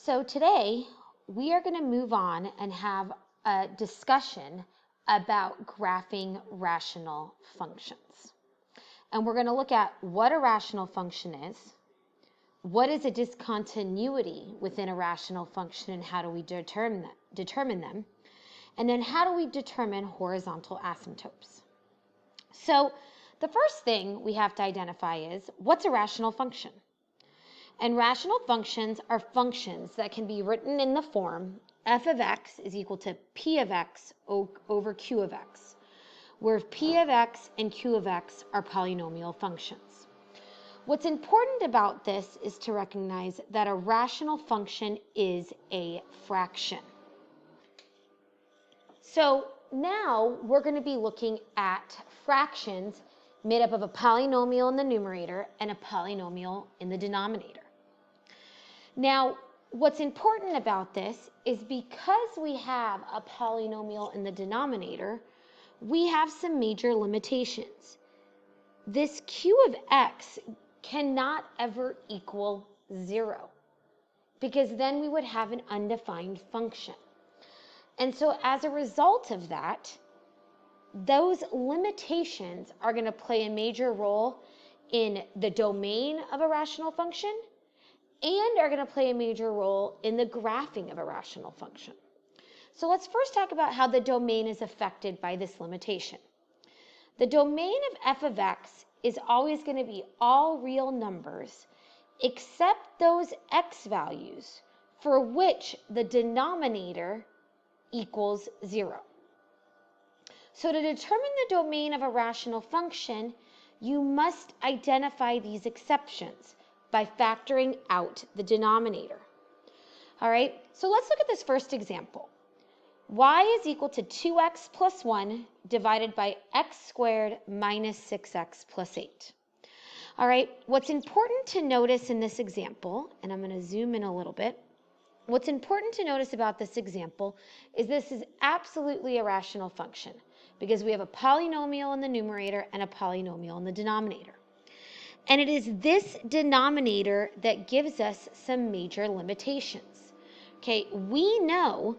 So today we are going to move on and have a discussion about graphing rational functions. And we're going to look at what a rational function is, what is a discontinuity within a rational function and how do we determine them, and then how do we determine horizontal asymptotes. So the first thing we have to identify is what's a rational function? And rational functions are functions that can be written in the form f of x is equal to p of x over q of x, where p of x and q of x are polynomial functions. What's important about this is to recognize that a rational function is a fraction. So now we're going to be looking at fractions made up of a polynomial in the numerator and a polynomial in the denominator. Now, what's important about this is because we have a polynomial in the denominator, we have some major limitations. This q of x cannot ever equal 0 because then we would have an undefined function. And so as a result of that, those limitations are going to play a major role in the domain of a rational function and are going to play a major role in the graphing of a rational function. So let's first talk about how the domain is affected by this limitation. The domain of f of x is always going to be all real numbers except those x values for which the denominator equals 0. So to determine the domain of a rational function, you must identify these exceptions by factoring out the denominator. All right, so let's look at this first example. Y is equal to 2x plus 1 divided by x squared minus 6x plus 8. All right, what's important to notice in this example, and I'm going to zoom in a little bit, what's important to notice about this example is this is absolutely a rational function because we have a polynomial in the numerator and a polynomial in the denominator. And it is this denominator that gives us some major limitations. Okay, we know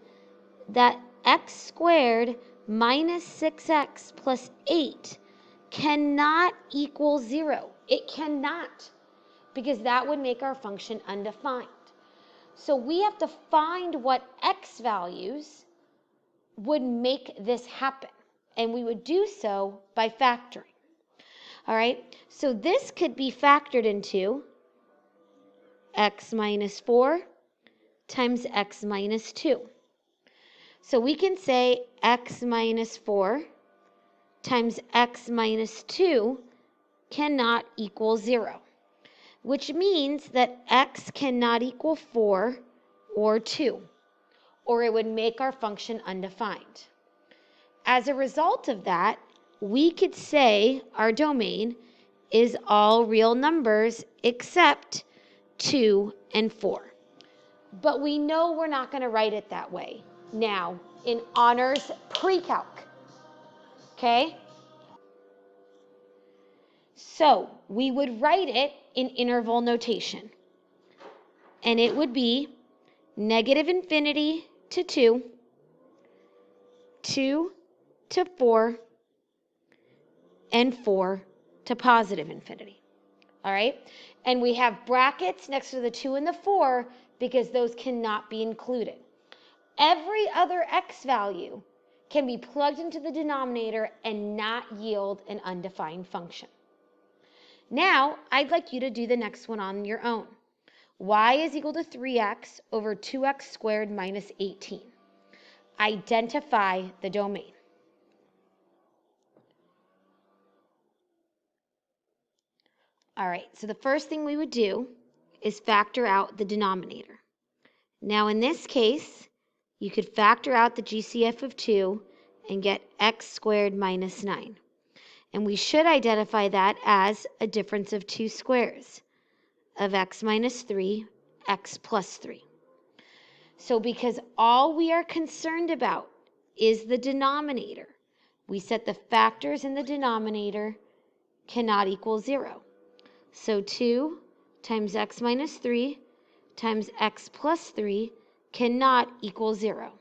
that x squared minus 6x plus 8 cannot equal 0. It cannot, because that would make our function undefined. So we have to find what x values would make this happen, and we would do so by factoring. All right, so this could be factored into x minus 4 times x minus 2. So we can say x minus 4 times x minus 2 cannot equal 0, which means that x cannot equal 4 or 2, or it would make our function undefined. As a result of that, we could say our domain is all real numbers except 2 and 4. But we know we're not going to write it that way now in honors pre-calc. Okay? So we would write it in interval notation. And it would be negative infinity to 2, 2 to 4, and 4 to positive infinity. All right? And we have brackets next to the 2 and the 4 because those cannot be included. Every other x value can be plugged into the denominator and not yield an undefined function. Now, I'd like you to do the next one on your own. Y is equal to 3x over 2x squared minus 18. Identify the domain. All right, so the first thing we would do is factor out the denominator. Now in this case, you could factor out the GCF of 2 and get x squared minus 9. And we should identify that as a difference of 2 squares of x minus 3, x plus 3. So because all we are concerned about is the denominator, we set the factors in the denominator cannot equal 0. So 2 times x minus 3 times x plus 3 cannot equal 0.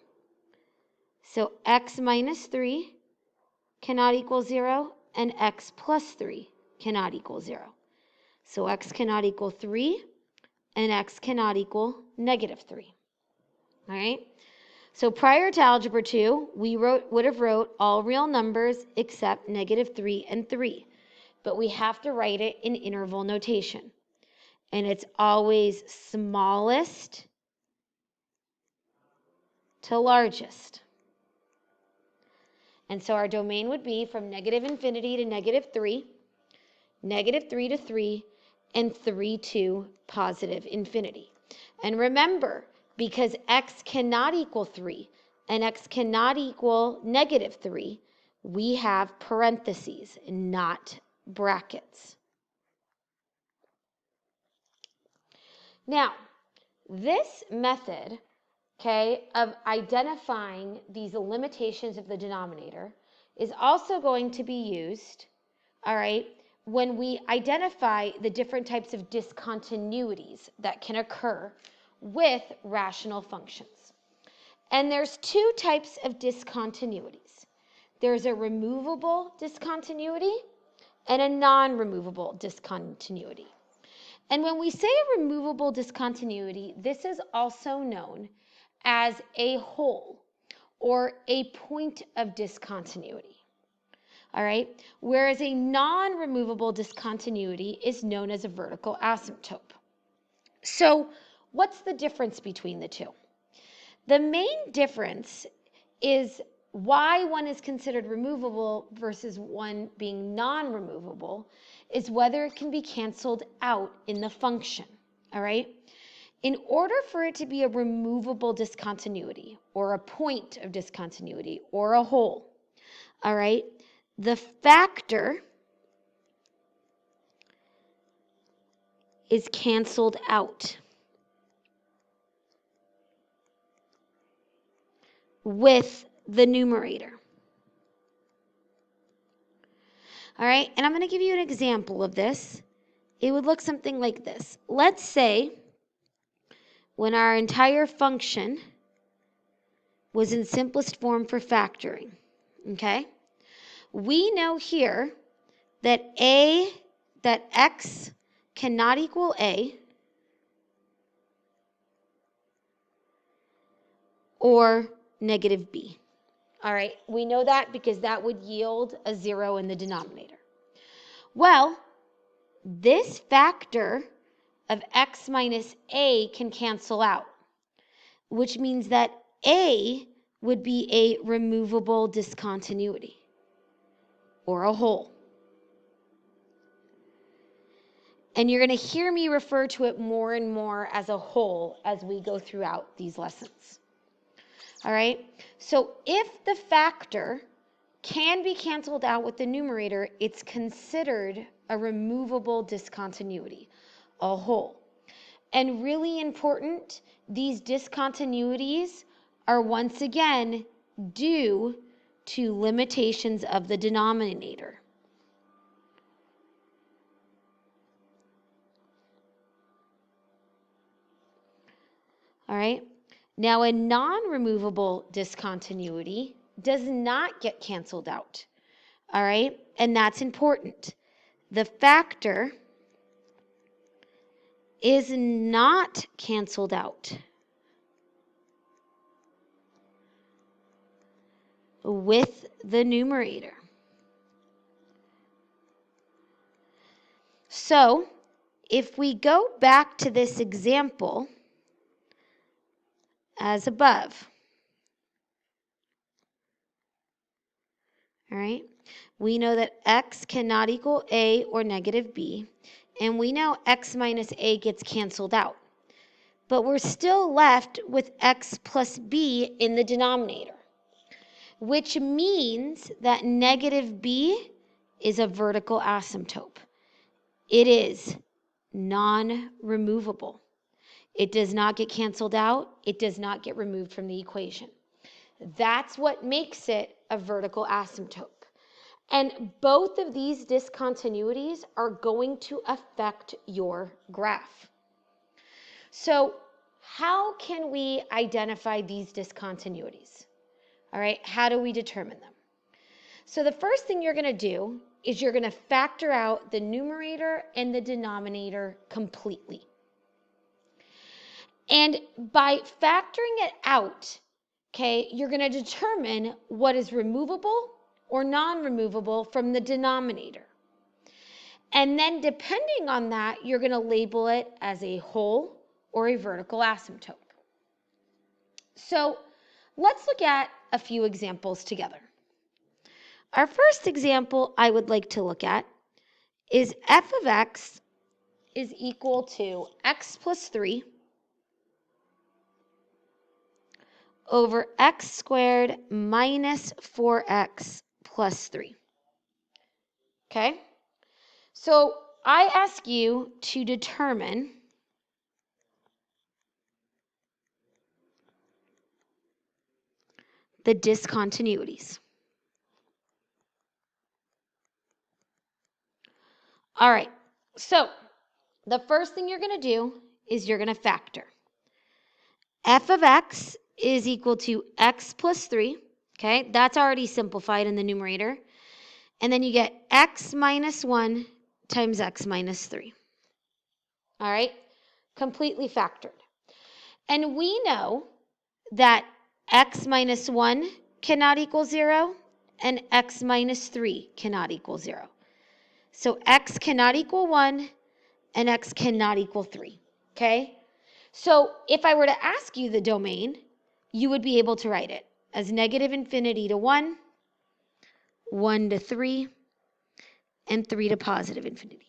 So x minus 3 cannot equal 0, and x plus 3 cannot equal 0. So x cannot equal 3, and x cannot equal negative 3. All right? So prior to Algebra 2, we would have wrote all real numbers except negative 3 and 3. But we have to write it in interval notation. And it's always smallest to largest. And so our domain would be from negative infinity to negative 3 to 3, and 3 to positive infinity. And remember, because x cannot equal 3 and x cannot equal negative 3, we have parentheses, not brackets. Now, this method, okay, of identifying these limitations of the denominator is also going to be used, all right, when we identify the different types of discontinuities that can occur with rational functions. And there's two types of discontinuities. There's a removable discontinuity and a non-removable discontinuity. And when we say a removable discontinuity, this is also known as a hole or a point of discontinuity. All right? Whereas a non-removable discontinuity is known as a vertical asymptote. So, what's the difference between the two? The main difference is why one is considered removable versus one being non-removable is whether it can be canceled out in the function, all right? In order for it to be a removable discontinuity or a point of discontinuity or a hole, all right, the factor is canceled out with the numerator. All right, and I'm going to give you an example of this. It would look something like this. Let's say when our entire function was in simplest form for factoring, okay? We know here that x cannot equal a or negative b. All right, we know that because that would yield a 0 in the denominator. Well, this factor of x minus a can cancel out, which means that a would be a removable discontinuity or a hole. And you're going to hear me refer to it more and more as a hole as we go throughout these lessons. All right, so if the factor can be canceled out with the numerator, it's considered a removable discontinuity, a hole. And really important, these discontinuities are once again due to limitations of the denominator. All right. Now, a non-removable discontinuity does not get canceled out, all right? And that's important. The factor is not canceled out with the numerator. So, if we go back to this example, as above. All right, we know that x cannot equal a or negative b, and we know x minus a gets canceled out. But we're still left with x plus b in the denominator, which means that negative b is a vertical asymptote. It is non-removable. It does not get canceled out. It does not get removed from the equation. That's what makes it a vertical asymptote. And both of these discontinuities are going to affect your graph. So how can we identify these discontinuities? All right, how do we determine them? So the first thing you're going to do is you're going to factor out the numerator and the denominator completely. And by factoring it out, okay, you're going to determine what is removable or non-removable from the denominator. And then depending on that, you're going to label it as a whole or a vertical asymptote. So let's look at a few examples together. Our first example I would like to look at is f of x is equal to x plus 3 over x squared minus 4x plus 3. Okay? So I ask you to determine the discontinuities. All right, so the first thing you're going to do is you're going to factor. F of x is equal to x plus 3. Okay, that's already simplified in the numerator. And then you get x minus 1 times x minus 3. All right, completely factored. And we know that x minus 1 cannot equal 0 and x minus 3 cannot equal 0. So x cannot equal 1 and x cannot equal 3, okay? So if I were to ask you the domain, you would be able to write it as negative infinity to 1, 1 to 3, and 3 to positive infinity.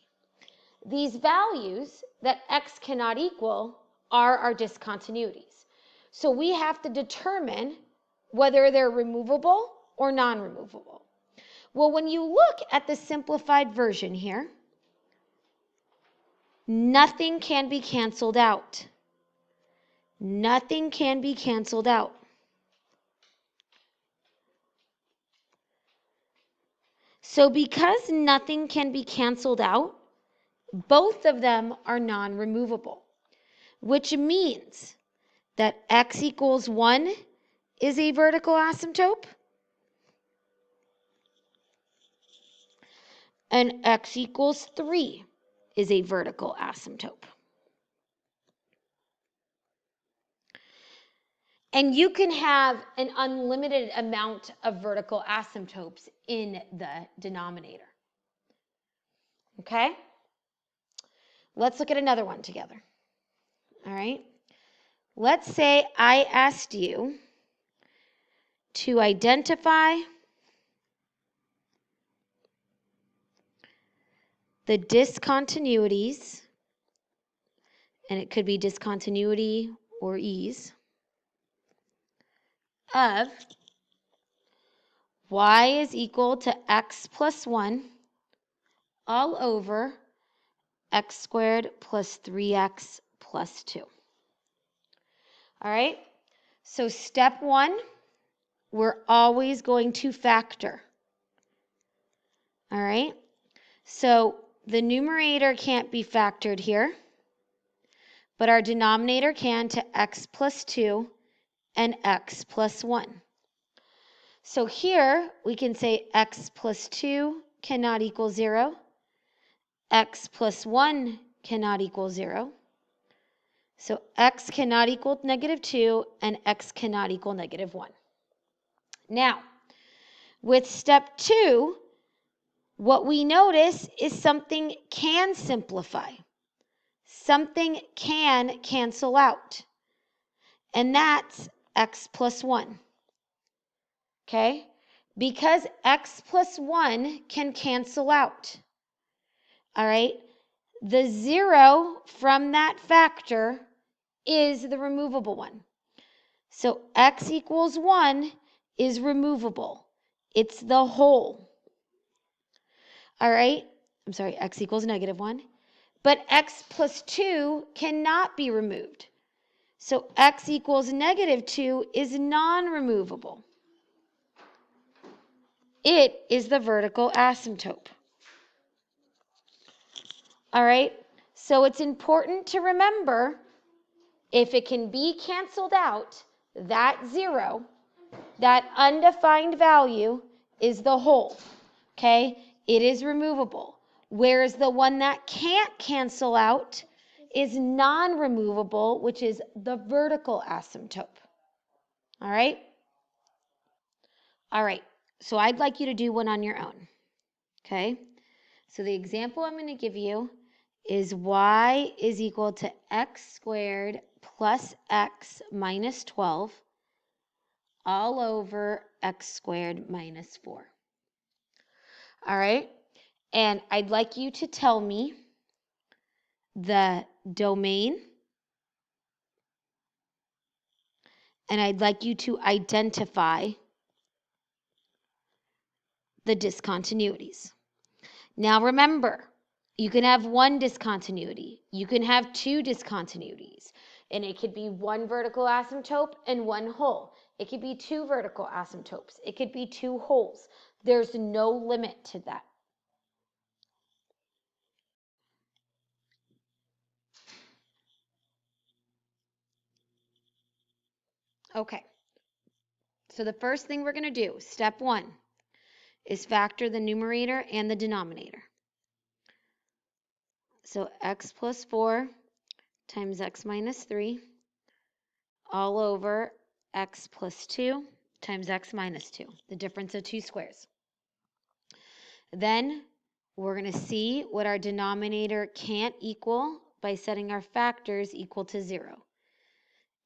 These values that x cannot equal are our discontinuities. So we have to determine whether they're removable or non-removable. Well, when you look at the simplified version here, nothing can be canceled out. Nothing can be canceled out. So because nothing can be canceled out, both of them are non-removable, which means that x equals 1 is a vertical asymptote and x equals 3 is a vertical asymptote. And you can have an unlimited amount of vertical asymptotes in the denominator. Okay? Let's look at another one together. All right? Let's say I asked you to identify the discontinuities, and it could be discontinuity or ease, of y is equal to x plus 1 all over x squared plus 3x plus 2. All right, so step 1, we're always going to factor. All right, so the numerator can't be factored here, but our denominator can to x plus 2 and x plus 1. So here we can say x plus 2 cannot equal 0, x plus 1 cannot equal 0. So x cannot equal negative 2 and x cannot equal negative 1. Now, with step 2, what we notice is something can simplify. Something can cancel out. And that's x plus 1. Okay? Because x plus 1 can cancel out. All right? The 0 from that factor is the removable one. So x equals 1 is removable. It's the whole. All right? I'm sorry, x equals negative 1. But x plus 2 cannot be removed. So x equals negative 2 is non-removable. It is the vertical asymptote. All right? So it's important to remember If it can be canceled out, that 0, that undefined value is the whole, okay? It is removable. Whereas the one that can't cancel out is non-removable, which is the vertical asymptote. All right? All right, so I'd like you to do one on your own, okay? So the example I'm going to give you is y is equal to x squared plus x minus 12 all over x squared minus 4. All right, and I'd like you to tell me the domain, and I'd like you to identify the discontinuities. Now remember, you can have one discontinuity, you can have two discontinuities, and it could be one vertical asymptote and one whole. It could be two vertical asymptotes. It could be two wholes. There's no limit to that. Okay, so the first thing we're going to do, step 1, is factor the numerator and the denominator. So x plus 4 times x minus 3 all over x plus 2 times x minus 2, the difference of two squares. Then we're going to see what our denominator can't equal by setting our factors equal to 0.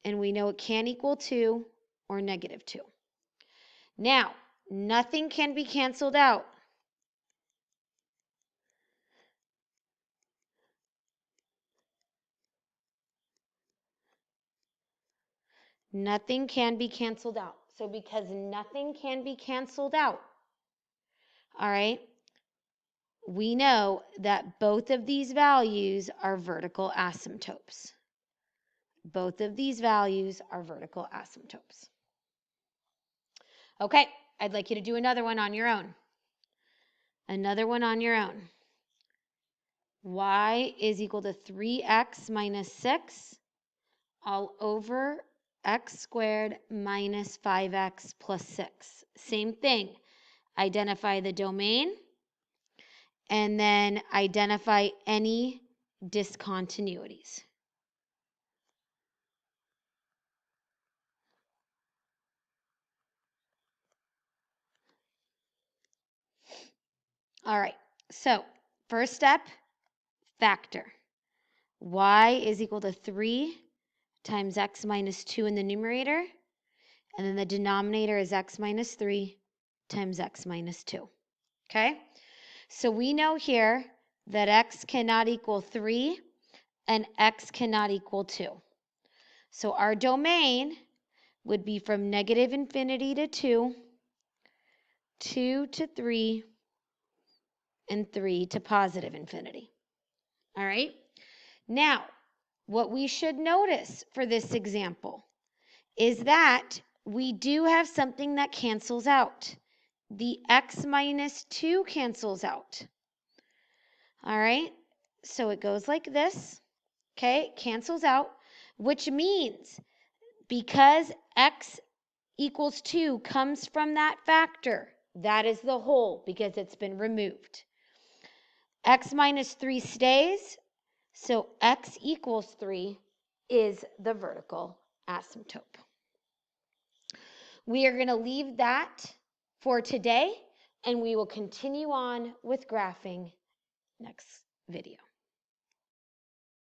And we know it can't equal 2 or negative 2. Now, nothing can be canceled out. Nothing can be canceled out. So because nothing can be canceled out, all right, we know that both of these values are vertical asymptotes. Both of these values are vertical asymptotes. Okay, I'd like you to do another one on your own. Another one on your own. Y is equal to 3x minus 6 all over x squared minus 5x plus 6. Same thing. Identify the domain and then identify any discontinuities. All right, so first step, factor. Y is equal to 3 times x minus 2 in the numerator, and then the denominator is x minus 3 times x minus 2. Okay? So we know here that x cannot equal 3 and x cannot equal 2. So our domain would be from negative infinity to 2, 2 to 3, and 3 to positive infinity. All right? Now, what we should notice for this example is that we do have something that cancels out. The x minus 2 cancels out. All right? So it goes like this. Okay? It cancels out, which means because x equals 2 comes from that factor, that is the whole because it's been removed. X minus 3 stays, so x equals 3 is the vertical asymptote. We are going to leave that for today, and we will continue on with graphing next video.